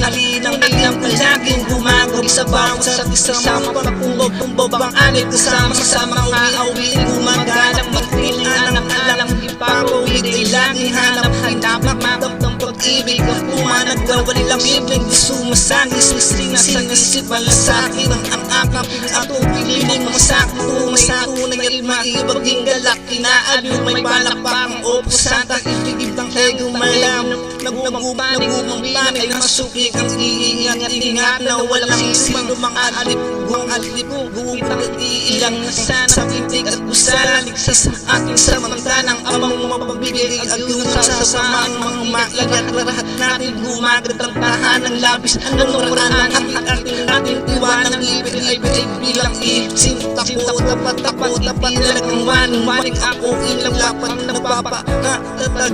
halinang ilang palaging gumagawa sa bawat sa isang pagpumbog ang anit kasama mga awin gumagalang magpilingan ng alang ipapawid ay laging hanap ng pag-ibig ang pumanag walang ibig di sumasagi sinisip malasakit ang akapin at upiling masakit tunay at maibaging galak kinaaliw may palakpang opusata itigib ng ego malam nagumang panig ng masukik ang iingat na walang sino mga alip iilang sana pitig at usala ligtas ang ating samantanang amang mapabibigay agawin sa samaang mga maigat lahat natin gumagat ang tahanan labis ang muraan ating iwanang ibig ay bilang takot tapat talagang maning ako ilang lapat nagpapa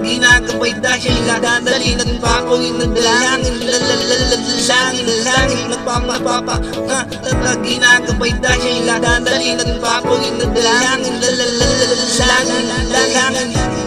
ginagabay dahil dadalhin at pako'y nagdalangin langin nagpapa ginagabay dahil dadalhin at pako'y nagdalangin langin